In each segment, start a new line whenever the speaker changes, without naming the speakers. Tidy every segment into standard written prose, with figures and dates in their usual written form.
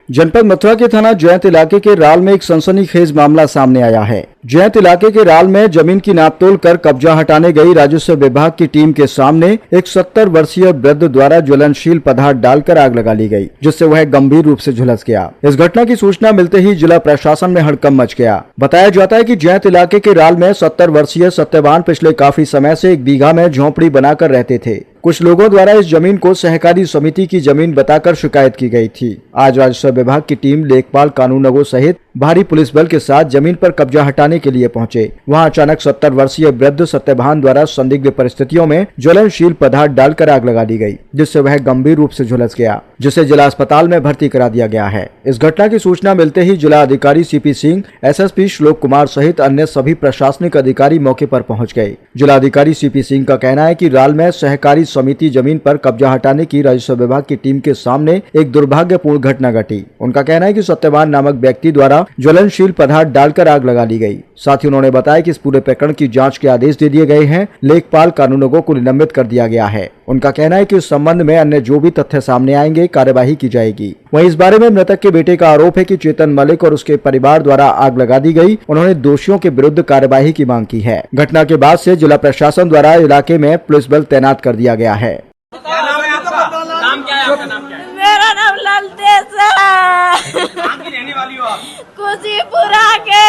जनपद मथुरा के थाना जयंत इलाके के राल में एक सनसनीखेज मामला सामने आया है। जयंत इलाके के राल में जमीन की नापतोल कर कब्जा हटाने गई राजस्व विभाग की टीम के सामने एक 70 वर्षीय वृद्ध द्वारा ज्वलनशील पदार्थ डालकर आग लगा ली गई, जिससे वह गंभीर रूप से झुलस गया। इस घटना की सूचना मिलते ही जिला प्रशासन में हड़कंप मच गया। बताया जाता है कि जयंत इलाके के राल में 70 वर्षीय सत्यवान पिछले काफी समय से 1 बीघा में झोंपड़ी बनाकर रहते थे। कुछ लोगों द्वारा इस जमीन को सहकारी समिति की जमीन बताकर शिकायत की गई थी। आज राजस्व विभाग की टीम लेखपाल कानूनगो सहित भारी पुलिस बल के साथ जमीन पर कब्जा हटाने के लिए पहुंचे। वहां अचानक 70 वर्षीय वृद्ध सत्यवान द्वारा संदिग्ध परिस्थितियों में ज्वलनशील पदार्थ डालकर आग लगा दी गई, जिससे वह गंभीर रूप से झुलस गया, जिसे जिला अस्पताल में भर्ती करा दिया गया है। इस घटना की सूचना मिलते ही जिला अधिकारी सीपी सिंह, एसएसपी श्लोक कुमार सहित अन्य सभी प्रशासनिक अधिकारी मौके पर पहुंच गए। जिला अधिकारी सीपी सिंह का कहना है कि राल में सहकारी समिति जमीन पर कब्जा हटाने की राजस्व विभाग की टीम के सामने एक दुर्भाग्यपूर्ण घटना घटी। उनका कहना है कि सत्यवान नामक व्यक्ति द्वारा ज्वलनशील पदार्थ डालकर आग लगा दी गई। साथ ही उन्होंने बताया कि इस पूरे प्रकरण की जांच के आदेश दे दिए गए हैं। लेखपाल कानूनगो को निलंबित कर दिया गया है। उनका कहना है कि इस संबंध में अन्य जो भी तथ्य सामने आएंगे कार्यवाही की जाएगी। वहीं इस बारे में मृतक के बेटे का आरोप है कि चेतन मलिक और उसके परिवार द्वारा आग लगा दी गई। उन्होंने दोषियों के विरुद्ध कार्यवाही की मांग की है। घटना के बाद से जिला प्रशासन द्वारा इलाके में पुलिस बल तैनात कर दिया गया है।
नाम क्या है आपका? नाम क्या है?
मेरा नाम ललतेज है।
कहाँ की रहने वाली हो आप?
खुशीपुरा के।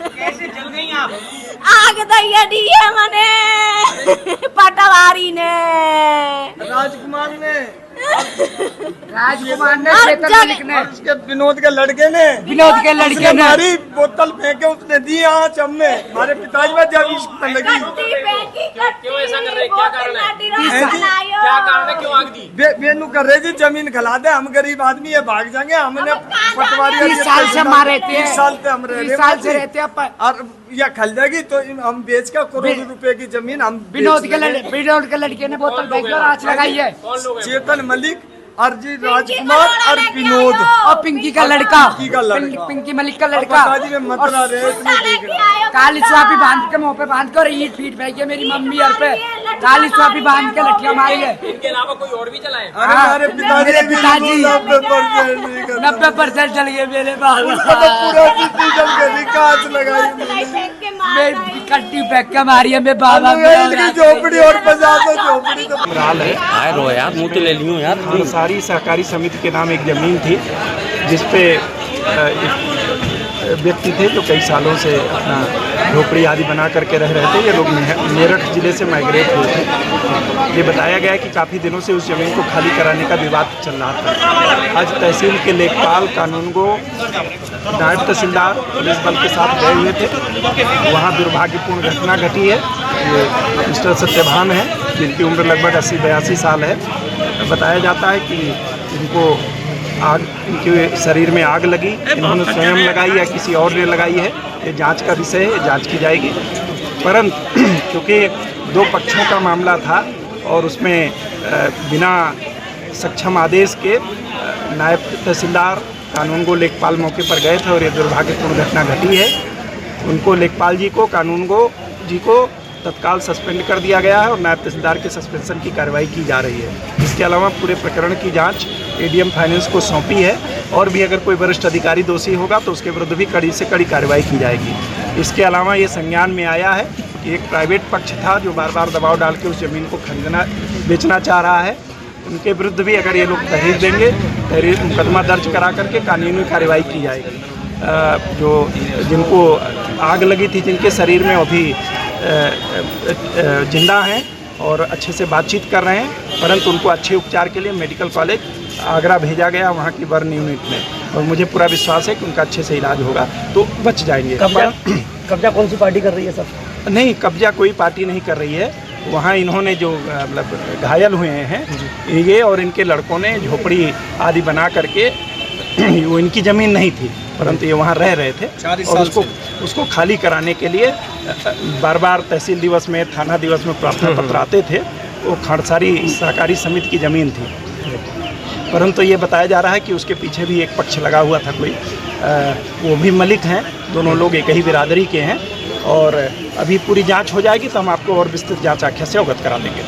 कैसे जल गई आप?
आग दैया दिए मने पटवारी ने,
राजकुमार ने,
चेतन मलिक ने,
उसके विनोद के लड़के ने हमारी बोतल फेंके, उसने दी आँच हमने, हमारे पिताजी में जब इश्क लगी।
क्यों ऐसा कर रहे? क्या कारण है?
क्या
कारण है? क्यों आग दी?
बेनू कर रहे जी, जमीन खिला दे, हम गरीब आदमी है, भाग जाएंगे। हमने पटवारी
30 साल से हमारे रहते हैं,
30 साल से हम रह
30 साल से रहते हैं।
और या खल जाएगी तो हम बेच कर करोड़ों रुपए की जमीन हम
विनोद के लड़के ने बोतल फेंक कर आँच लगाई है।
कौन लोग हैं?
चेतन मलिक, अर्जी राजकुमार और विनोद
और पिंकी का लड़का, पिंकी मलिक का लड़का।
में मतरा रहे
काली सुहापी बांध के मुँह पे बांध कर ईट फीट फेंकी है मेरी मम्मी घर पे। काली सुहापी बांध के लठिया मारी है।
इनके अलावा कोई और भी चला है?
हमारे पिताजी
90% जल गए मेरे बाल।
पूरा कांच लगाई
कट्टी फेंक के मारी है मेरे बाबा।
झोपड़ी और 50 झोपड़ी तो
राल है।
रो यार, मुँह तो ले लियो यार।
अंसारी सहकारी समिति के नाम एक जमीन थी, जिसपे एक व्यक्ति थे जो कई सालों से अपना झोपड़ी आदि बना करके रह रहे थे। ये लोग मेरठ जिले से माइग्रेट हुए थे। ये बताया गया कि काफ़ी दिनों से उस जमीन को खाली कराने का विवाद चल रहा था। आज तहसील के लेखपाल कानूनगो, नायब तहसीलदार पुलिस बल के साथ गए हुए थे। वहाँ दुर्भाग्यपूर्ण घटना घटी है। ये मिस्टर सत्यवान है, जिनकी उम्र लगभग 80-82 साल है। बताया जाता है कि इनको आग, इनके शरीर में आग लगी, इन्होंने स्वयं लगाई या किसी और ने लगाई है, ये जांच का विषय है, जांच की जाएगी। परंतु क्योंकि 2 पक्षों का मामला था और उसमें बिना सक्षम आदेश के नायब तहसीलदार कानूनगो लेखपाल मौके पर गए थे और ये दुर्भाग्यपूर्ण घटना घटी है। उनको लेखपाल जी को, कानूनगो जी को तत्काल सस्पेंड कर दिया गया है और नायब तहसीलदार के सस्पेंशन की कार्रवाई की जा रही है। इसके अलावा पूरे प्रकरण की जांच एडीएम फाइनेंस को सौंपी है और भी अगर कोई वरिष्ठ अधिकारी दोषी होगा तो उसके विरुद्ध भी कड़ी से कड़ी कार्रवाई की जाएगी। इसके अलावा ये संज्ञान में आया है कि एक प्राइवेट पक्ष था जो बार बार दबाव डाल के उस ज़मीन को खरीदना बेचना चाह रहा है। उनके विरुद्ध भी अगर ये लोग तहरीर देंगे, तहरीर मुकदमा दर्ज करा करके कानूनी कार्रवाई की जाएगी। जो जिनको आग लगी थी, जिनके शरीर में अभी जिंदा हैं और अच्छे से बातचीत कर रहे हैं, परंतु उनको अच्छे उपचार के लिए मेडिकल कॉलेज आगरा भेजा गया, वहाँ की बर्न यूनिट में, और मुझे पूरा विश्वास है कि उनका अच्छे से इलाज होगा तो बच जाएंगे।
कब्जा कौन सी पार्टी कर रही है सर?
नहीं, कब्जा कोई पार्टी नहीं कर रही है। वहाँ इन्होंने जो मतलब घायल हुए हैं ये और इनके लड़कों ने झोपड़ी आदि बना करके, वो इनकी ज़मीन नहीं थी परंतु ये वहाँ रह रहे थे और उसको खाली कराने के लिए बार बार तहसील दिवस में, थाना दिवस में प्रार्थना पत्र आते थे। वो खड़सारी सहकारी समिति की ज़मीन थी, परंतु ये बताया जा रहा है कि उसके पीछे भी एक पक्ष लगा हुआ था कोई, वो भी मलिक हैं। दोनों लोग एक ही बिरादरी के हैं और अभी पूरी जांच हो जाएगी तो हम आपको और विस्तृत जांच आख्या से अवगत करा देंगे।